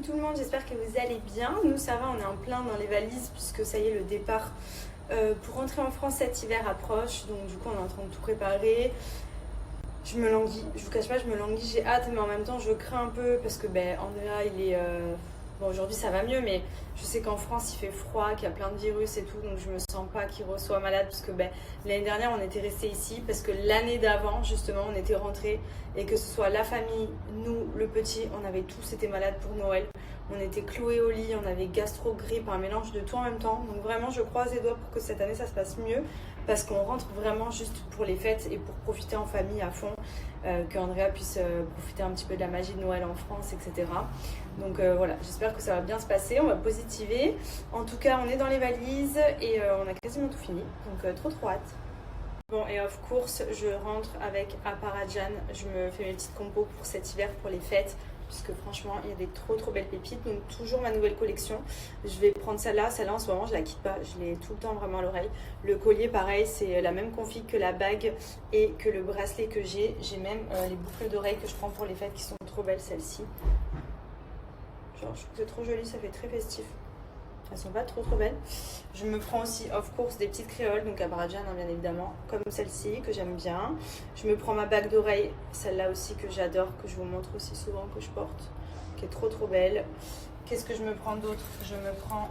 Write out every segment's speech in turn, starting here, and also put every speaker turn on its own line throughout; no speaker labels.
tout le monde, j'espère que vous allez bien. Nous ça va, on est en plein dans les valises puisque ça y est, le départ pour rentrer en France cet hiver approche. Donc du coup on est en train de tout préparer. Je me languis, je vous cache pas, je me languis, j'ai hâte, mais en même temps je crains un peu parce que Andrea il est... Bon, aujourd'hui ça va mieux, mais je sais qu'en France il fait froid, qu'il y a plein de virus et tout, donc je me sens pas qu'il reçoit malade parce que l'année dernière on était resté ici parce que l'année d'avant justement on était rentrés et que ce soit la famille, nous, le petit, on avait tous été malades pour Noël. On était cloués au lit, on avait gastro-grippe, un mélange de tout en même temps. Donc vraiment je croise les doigts pour que cette année ça se passe mieux parce qu'on rentre vraiment juste pour les fêtes et pour profiter en famille à fond, qu'Andrea puisse profiter un petit peu de la magie de Noël en France, etc. Donc voilà, j'espère que ça va bien se passer, on va positiver. En tout cas, on est dans les valises et on a quasiment tout fini, donc trop hâte. Bon, et off course, je rentre avec Aparajan, je me fais mes petites compos pour cet hiver, pour les fêtes, puisque franchement, il y a des trop belles pépites. Donc toujours ma nouvelle collection. Je vais prendre celle-là en ce moment, je la quitte pas, je l'ai tout le temps vraiment à l'oreille. Le collier, pareil, c'est la même config que la bague et que le bracelet que j'ai. J'ai même les boucles d'oreilles que je prends pour les fêtes qui sont trop belles, celles-ci. Genre, je trouve que c'est trop joli, ça fait très festif. Elles sont pas trop belles. Je me prends aussi off course des petites créoles, donc Aparajan hein, bien évidemment, comme celle-ci que j'aime bien. Je me prends ma bague d'oreille, celle-là aussi que j'adore, que je vous montre aussi souvent, que je porte, qui est trop belle. Qu'est-ce que je me prends d'autre? Je me prends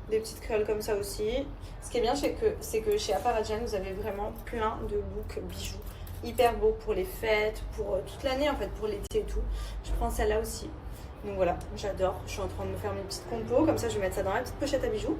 des petites créoles comme ça aussi. Ce qui est bien, c'est que chez Aparajan, vous avez vraiment plein de looks bijoux. Hyper beaux pour les fêtes, pour toute l'année en fait, pour l'été et tout. Je prends celle-là aussi. Donc voilà, j'adore, je suis en train de me faire mes petites compos, comme ça je vais mettre ça dans la petite pochette à bijoux.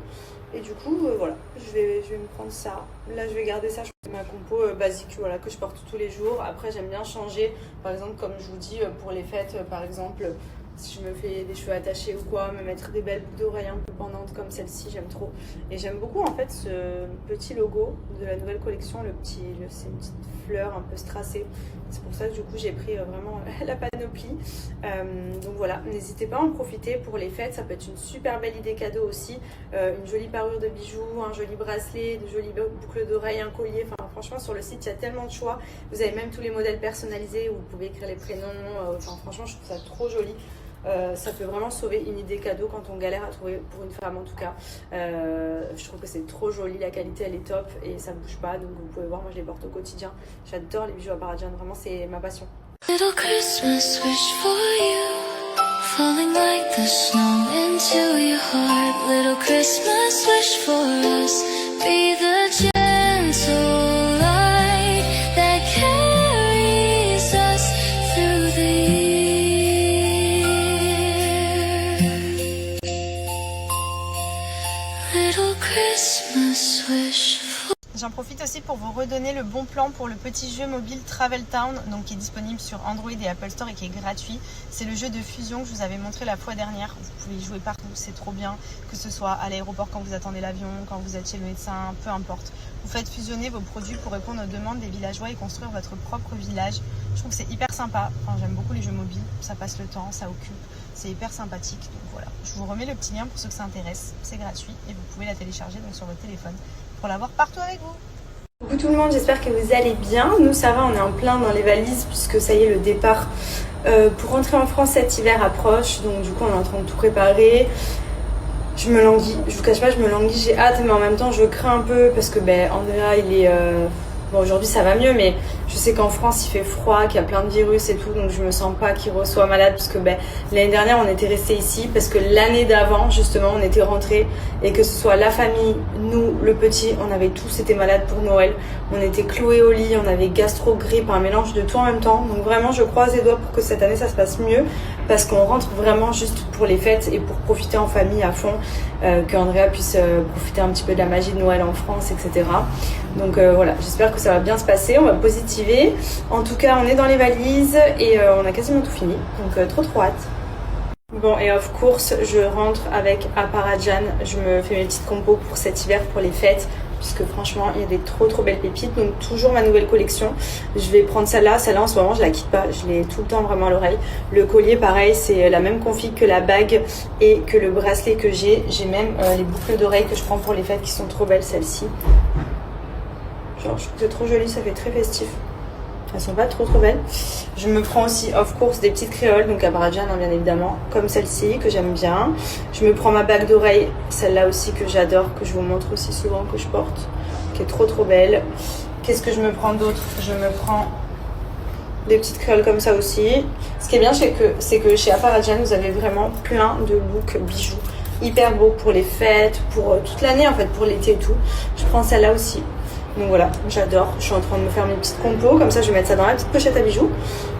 Et du coup, voilà, je vais me prendre ça. Là, je vais garder ça, c'est ma compo basique, voilà, que je porte tous les jours. Après, j'aime bien changer, par exemple, comme je vous dis, pour les fêtes, par exemple, si je me fais des cheveux attachés ou quoi, me mettre des belles boucles d'oreilles un peu pendantes comme celle-ci, j'aime trop. Et j'aime beaucoup, en fait, ce petit logo de la nouvelle collection, c'est une petite fleur un peu strassée. C'est pour ça que du coup j'ai pris vraiment la panoplie. Donc voilà, n'hésitez pas à en profiter pour les fêtes, ça peut être une super belle idée cadeau aussi. Une jolie parure de bijoux, un joli bracelet, de jolies boucles d'oreilles, un collier. Enfin franchement sur le site il y a tellement de choix. Vous avez même tous les modèles personnalisés où vous pouvez écrire les prénoms. Enfin franchement je trouve ça trop joli. Ça peut vraiment sauver une idée cadeau quand on galère à trouver, pour une femme en tout cas. Je trouve que c'est trop joli, la qualité elle est top et ça bouge pas, donc vous pouvez voir, moi je les porte au quotidien. J'adore les bijoux Aparajan, vraiment c'est ma passion.
Little Christmas wish for you, falling like the snow into your heart. Little Christmas wish for us, be the gentle light that carries us through the year. Little Christmas wish for...
J'en profite aussi pour vous redonner le bon plan pour le petit jeu mobile Travel Town, donc qui est disponible sur Android et Apple Store et qui est gratuit. C'est le jeu de fusion que je vous avais montré la fois dernière. Vous pouvez y jouer partout, c'est trop bien, que ce soit à l'aéroport quand vous attendez l'avion, quand vous êtes chez le médecin, peu importe. Vous faites fusionner vos produits pour répondre aux demandes des villageois et construire votre propre village. Je trouve que c'est hyper sympa. Enfin, j'aime beaucoup les jeux mobiles, ça passe le temps, ça occupe. C'est hyper sympathique, donc voilà. Je vous remets le petit lien pour ceux que ça intéresse. C'est gratuit et vous pouvez la télécharger donc sur votre téléphone pour l'avoir partout avec vous.
Coucou tout le monde, j'espère que vous allez bien. Nous ça va, on est en plein dans les valises puisque ça y est, le départ pour rentrer en France cet hiver approche. Donc du coup on est en train de tout préparer. Je me languis, je vous cache pas, je me languis, j'ai hâte, mais en même temps je crains un peu parce que Andrea il est... Bon, aujourd'hui ça va mieux, mais je sais qu'en France il fait froid, qu'il y a plein de virus et tout, donc je me sens pas qu'il reçoit malade parce que l'année dernière on était resté ici parce que l'année d'avant justement on était rentrés et que ce soit la famille, nous, le petit, on avait tous été malades pour Noël. On était cloués au lit, on avait gastro-grippe, un mélange de tout en même temps. Donc vraiment je croise les doigts pour que cette année ça se passe mieux parce qu'on rentre vraiment juste pour les fêtes et pour profiter en famille à fond, qu'Andrea puisse profiter un petit peu de la magie de Noël en France, etc. Donc voilà, j'espère que ça va bien se passer, on va positiver. En tout cas, on est dans les valises et on a quasiment tout fini, donc trop hâte. Bon, et off course, je rentre avec Aparajan, je me fais mes petites compos pour cet hiver, pour les fêtes, puisque franchement, il y a des trop belles pépites. Donc toujours ma nouvelle collection. Je vais prendre celle-là en ce moment, je la quitte pas, je l'ai tout le temps vraiment à l'oreille. Le collier, pareil, c'est la même config que la bague et que le bracelet que j'ai. J'ai même les boucles d'oreilles que je prends pour les fêtes qui sont trop belles, celles-ci. Genre, je trouve que c'est trop joli, ça fait très festif. Elles sont pas trop belles. Je me prends aussi of course des petites créoles, donc à Barajan hein, bien évidemment, comme celle-ci que j'aime bien. Je me prends ma bague d'oreille, celle-là aussi que j'adore, que je vous montre aussi souvent, que je porte, qui est trop belle. Qu'est-ce que je me prends d'autre? Je me prends des petites créoles comme ça aussi. Ce qui est bien, c'est que chez Aparajan, vous avez vraiment plein de looks bijoux hyper beaux pour les fêtes, pour toute l'année en fait, pour l'été et tout. Je prends celle-là aussi. Donc voilà, j'adore. Je suis en train de me faire mes petites compos, comme ça je vais mettre ça dans la petite pochette à bijoux.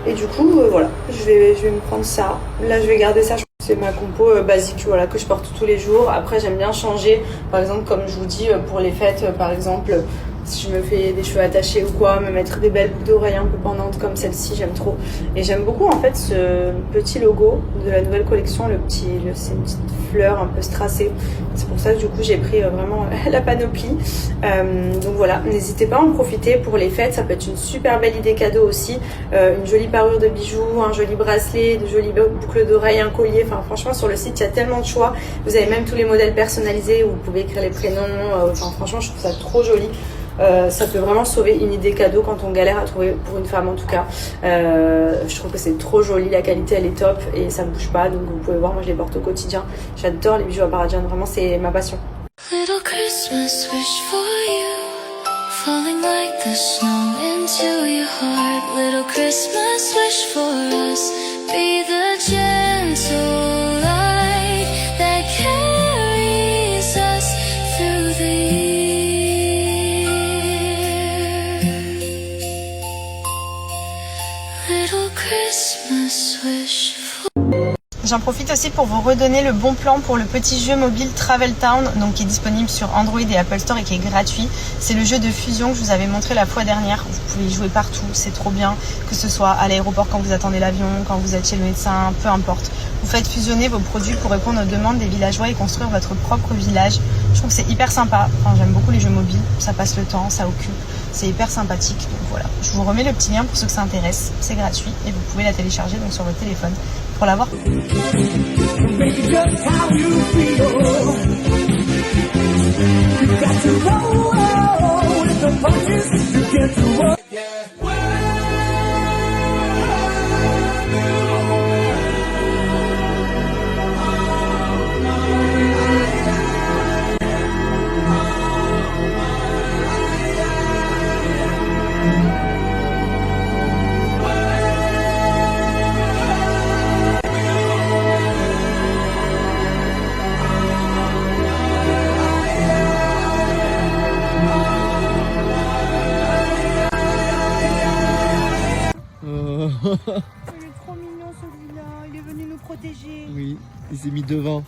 Et du coup, voilà, je vais me prendre ça. Là, je vais garder ça. C'est ma compo basique, voilà, que je porte tous les jours. Après, j'aime bien changer. Par exemple, comme je vous dis, pour les fêtes, par exemple, si je me fais des cheveux attachés ou quoi, me mettre des belles boucles d'oreilles un peu pendantes comme celle-ci, j'aime trop. Et j'aime beaucoup en fait ce petit logo de la nouvelle collection, c'est une petite fleur un peu strassée. C'est pour ça que du coup j'ai pris vraiment la panoplie. Donc voilà, n'hésitez pas à en profiter pour les fêtes, ça peut être une super belle idée cadeau aussi. Une jolie parure de bijoux, un joli bracelet, de jolies boucles d'oreilles, un collier. Enfin franchement sur le site il y a tellement de choix. Vous avez même tous les modèles personnalisés où vous pouvez écrire les prénoms. Enfin franchement je trouve ça trop joli. Ça peut vraiment sauver une idée cadeau quand on galère à trouver, pour une femme en tout cas. Je trouve que c'est trop joli, la qualité elle est top et ça bouge pas, donc vous pouvez voir, moi je les porte au quotidien. J'adore les bijoux Aparajan, vraiment c'est ma passion.
Little Christmas wish for you, falling like the snow into your heart. Little Christmas wish for us, be the gentle light that carries us through the year. Little Christmas wish for...
J'en profite aussi pour vous redonner le bon plan pour le petit jeu mobile Travel Town, donc qui est disponible sur Android et Apple Store et qui est gratuit. C'est le jeu de fusion que je vous avais montré la fois dernière. Vous pouvez y jouer partout, c'est trop bien, que ce soit à l'aéroport quand vous attendez l'avion, quand vous êtes chez le médecin, peu importe. Vous faites fusionner vos produits pour répondre aux demandes des villageois et construire votre propre village. Je trouve que c'est hyper sympa. Enfin, j'aime beaucoup les jeux mobiles, ça passe le temps, ça occupe, c'est hyper sympathique. Donc voilà, je vous remets le petit lien pour ceux que ça intéresse. C'est gratuit et vous pouvez la télécharger donc sur votre téléphone pour l'avoir.
Il est trop mignon celui-là, il est venu nous protéger.
Oui, il s'est mis devant.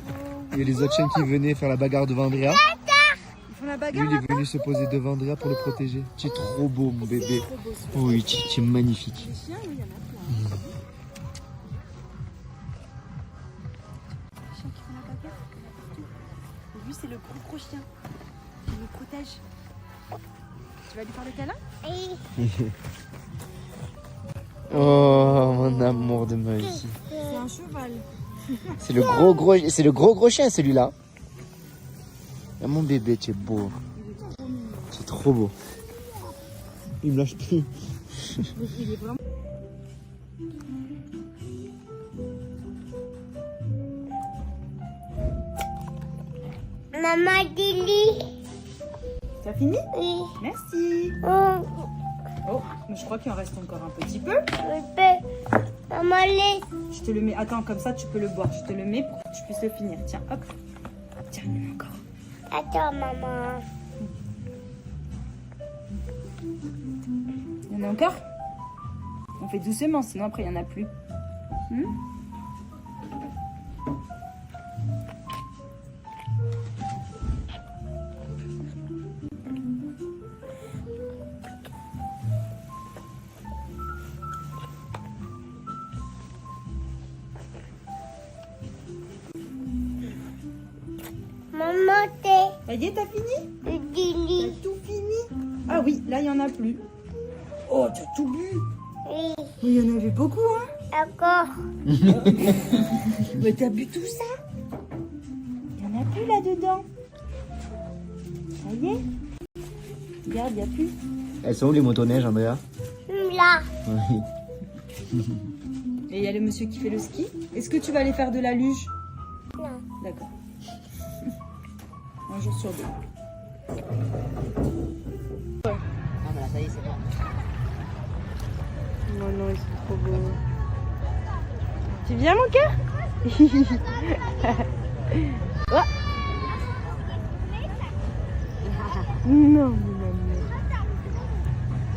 Il y a les autres chiens qui venaient faire la bagarre devant Andrea.
Ils font la bagarre.
Lui, il est venu se poser devant Andrea pour le protéger. Tu es trop beau, mon bébé. Oui, tu es magnifique.
Les chiens, il y en a plein. Les chiens qui font la bagarre, il y en a partout. Et lui, c'est le gros chien. Il nous protège. Tu vas lui faire le câlin?
Oh, mon amour de ma vie.
C'est un cheval.
C'est le gros chien, celui-là. Ah, mon bébé, tu es beau. Tu es trop beau. Il me lâche plus.
Il est vraiment...
Maman Dili.
T'as fini?
Oui.
Merci.
Oh,
Oh, mais je crois qu'il en reste encore un petit peu.
Maman lait.
Je te le mets. Attends, comme ça tu peux le boire. Je te le mets pour que tu puisses le finir. Tiens, hop. Tiens, il y en a encore.
Attends, maman.
Il y en a encore? On fait doucement, sinon après il n'y en a plus.
Maman,
Ça y est, t'as fini?
t'es Dili.
T'as tout fini? Ah oui, là il n'y en a plus. Oh, t'as tout bu?
Oui,
Mais il y en avait beaucoup, hein?
d'accord.
Mais t'as bu tout ça? Il n'y en a plus là-dedans. Ça y est? Regarde, il n'y a plus.
Elles sont où les motoneiges, Andrea?
Là.
Oui.
Et il y a le monsieur qui fait le ski. Est-ce que tu vas aller faire de la luge?
Non.
D'accord. Un jour sur deux.
Ah, bah là, ça y est, c'est bon.
Non, non, ils sont trop beaux. Tu viens, mon cœur? Oh. Non, non, non.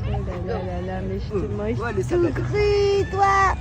Oh là là là là, mais je te mange tout cru, toi.